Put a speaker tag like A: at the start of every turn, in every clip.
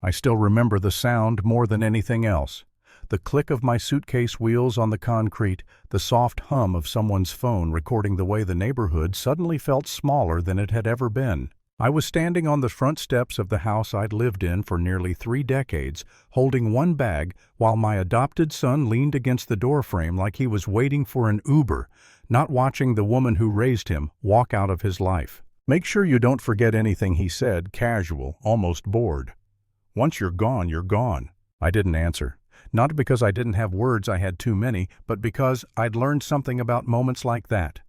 A: I still remember the sound more than anything else. The click of my suitcase wheels on the concrete, the soft hum of someone's phone recording the way the neighborhood suddenly felt smaller than it had ever been. I was standing on the front steps of the house I'd lived in for nearly 3 decades, holding one bag while my adopted son leaned against the doorframe like he was waiting for an Uber, not watching the woman who raised him walk out of his life. "Make sure you don't forget anything," he said, casual, almost bored. "Once you're gone, you're gone." I didn't answer. Not because I didn't have words, I had too many, but because I'd learned something about moments like that.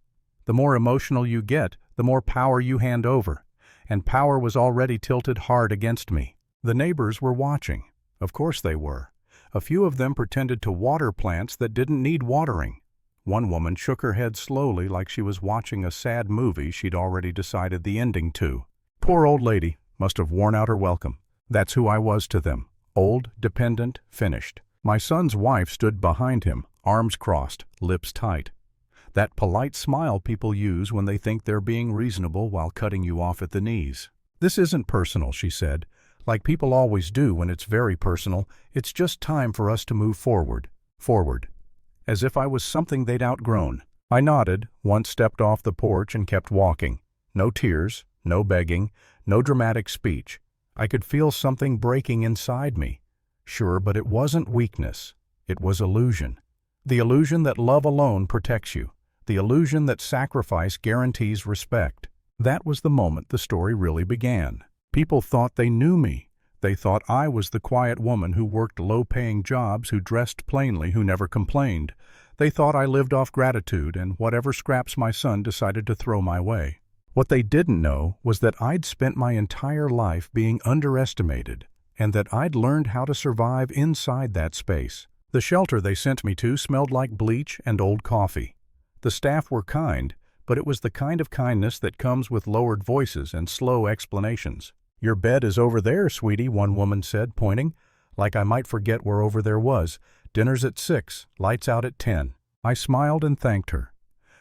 A: The more emotional you get, the more power you hand over. And power was already tilted hard against me. The neighbors were watching. Of course they were. A few of them pretended to water plants that didn't need watering. One woman shook her head slowly like she was watching a sad movie she'd already decided the ending to. Poor old lady, must have worn out her welcome. That's who I was to them. Old, dependent, finished. My son's wife stood behind him, arms crossed, lips tight. That polite smile people use when they think they're being reasonable while cutting you off at the knees. "This isn't personal," she said. "Like people always do when it's very personal, it's just time for us to move forward." Forward. As if I was something they'd outgrown. I nodded, once stepped off the porch and kept walking. No tears, no begging, no dramatic speech. I could feel something breaking inside me. Sure, but it wasn't weakness. It was illusion. The illusion that love alone protects you. The illusion that sacrifice guarantees respect. That was the moment the story really began. People thought they knew me. They thought I was the quiet woman who worked low-paying jobs, who dressed plainly, who never complained. They thought I lived off gratitude and whatever scraps my son decided to throw my way. What they didn't know was that I'd spent my entire life being underestimated, and that I'd learned how to survive inside that space. The shelter they sent me to smelled like bleach and old coffee. The staff were kind, but it was the kind of kindness that comes with lowered voices and slow explanations. "Your bed is over there, sweetie," one woman said, pointing, like I might forget where over there was. "Dinner's at 6, lights out at 10. I smiled and thanked her.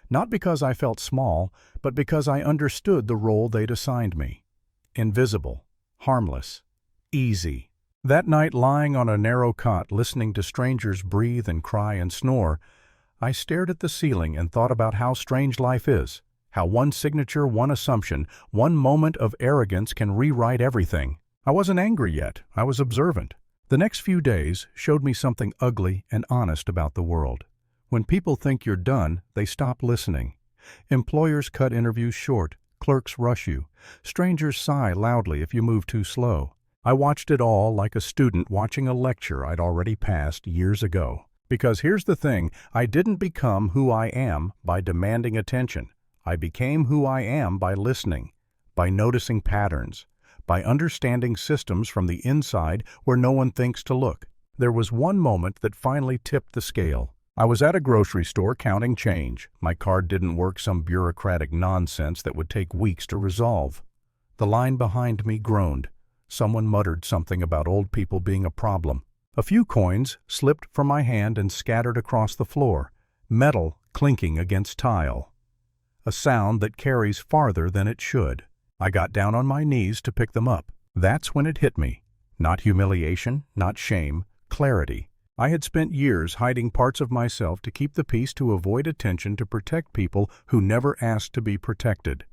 A: Not because I felt small, but because I understood the role they'd assigned me. Invisible, harmless, easy. That night, lying on a narrow cot, listening to strangers breathe and cry and snore, I stared at the ceiling and thought about how strange life is, how one signature, one assumption, one moment of arrogance can rewrite everything. I wasn't angry yet, I was observant. The next few days showed me something ugly and honest about the world. When people think you're done, they stop listening. Employers cut interviews short, clerks rush you, strangers sigh loudly if you move too slow. I watched it all like a student watching a lecture I'd already passed years ago. Because here's the thing, I didn't become who I am by demanding attention. I became who I am by listening, by noticing patterns, by understanding systems from the inside where no one thinks to look. There was one moment that finally tipped the scale. I was at a grocery store counting change. My card didn't work, some bureaucratic nonsense that would take weeks to resolve. The line behind me groaned. Someone muttered something about old people being a problem. A few coins slipped from my hand and scattered across the floor, metal clinking against tile. A sound that carries farther than it should. I got down on my knees to pick them up. That's when it hit me. Not humiliation, not shame, clarity. I had spent years hiding parts of myself to keep the peace, to avoid attention, to protect people who never asked to be protected.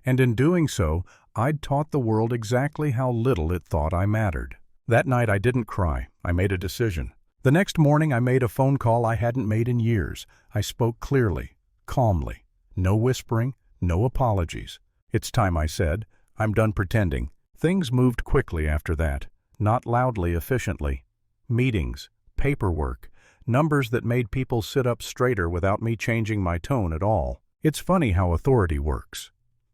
A: And in doing so, I'd taught the world exactly how little it thought I mattered. That night I didn't cry. I made a decision. The next morning I made a phone call I hadn't made in years. I spoke clearly, calmly. No whispering, no apologies. "It's time," I said. "I'm done pretending." Things moved quickly after that. Not loudly, efficiently. Meetings, paperwork, numbers that made people sit up straighter without me changing my tone at all. It's funny how authority works.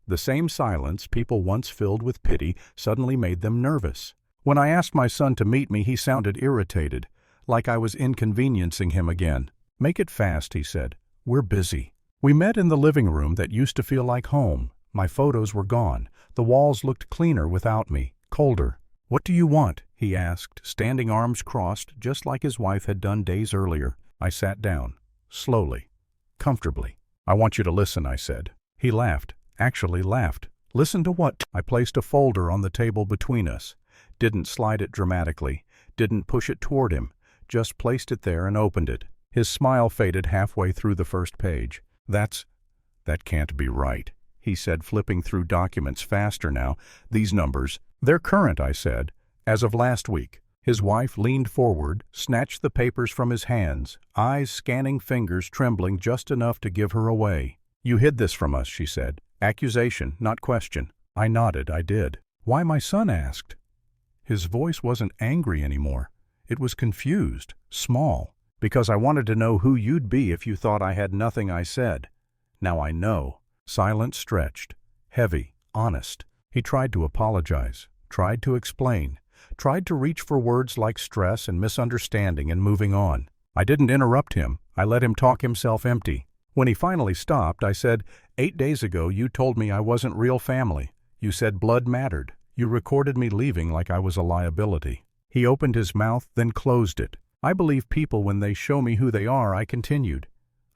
A: The same silence people once filled with pity suddenly made them nervous. When I asked my son to meet me, he sounded irritated, like I was inconveniencing him again. "Make it fast," he said. "We're busy." We met in the living room that used to feel like home. My photos were gone. The walls looked cleaner without me, colder. "What do you want?" he asked, standing arms crossed, just like his wife had done days earlier. I sat down, slowly, comfortably. "I want you to listen," I said. He laughed, actually laughed. "Listen to what?" I placed a folder on the table between us. Didn't slide it dramatically, didn't push it toward him, just placed it there and opened it. His smile faded halfway through the first page. That can't be right, he said, flipping through documents faster now. These numbers, they're current, I said, as of last week. His wife leaned forward, snatched the papers from his hands, eyes scanning, fingers trembling just enough to give her away. You hid this from us, she said. Accusation, not question. I nodded. I did. Why, my son asked. His voice wasn't angry anymore. It was confused, small. Because I wanted to know who you'd be if you thought I had nothing, I said. Now I know. Silence stretched. Heavy, honest. He tried to apologize, tried to explain, tried to reach for words like stress and misunderstanding and moving on. I didn't interrupt him. I let him talk himself empty. When he finally stopped, I said, 8 days ago you told me I wasn't real family. You said blood mattered. You recorded me leaving like I was a liability. He opened his mouth, then closed it. I believe people when they show me who they are, I continued.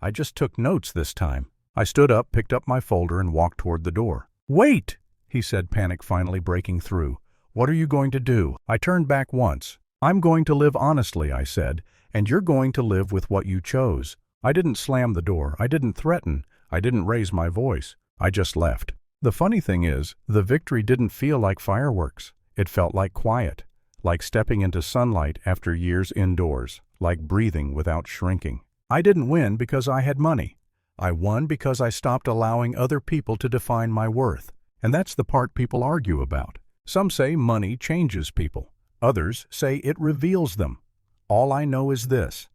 A: I just took notes this time. I stood up, picked up my folder, and walked toward the door. Wait, he said, panic finally breaking through. What are you going to do? I turned back once. I'm going to live honestly, I said, and you're going to live with what you chose. I didn't slam the door. I didn't threaten. I didn't raise my voice. I just left. The funny thing is, the victory didn't feel like fireworks. It felt like quiet, like stepping into sunlight after years indoors, like breathing without shrinking. I didn't win because I had money. I won because I stopped allowing other people to define my worth. And that's the part people argue about. Some say money changes people. Others say it reveals them. All I know is this.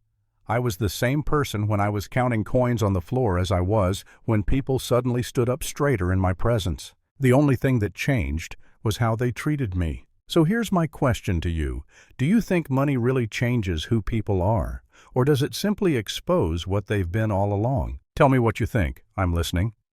A: I was the same person when I was counting coins on the floor as I was when people suddenly stood up straighter in my presence. The only thing that changed was how they treated me. So here's my question to you. Do you think money really changes who people are? Or does it simply expose what they've been all along? Tell me what you think. I'm listening.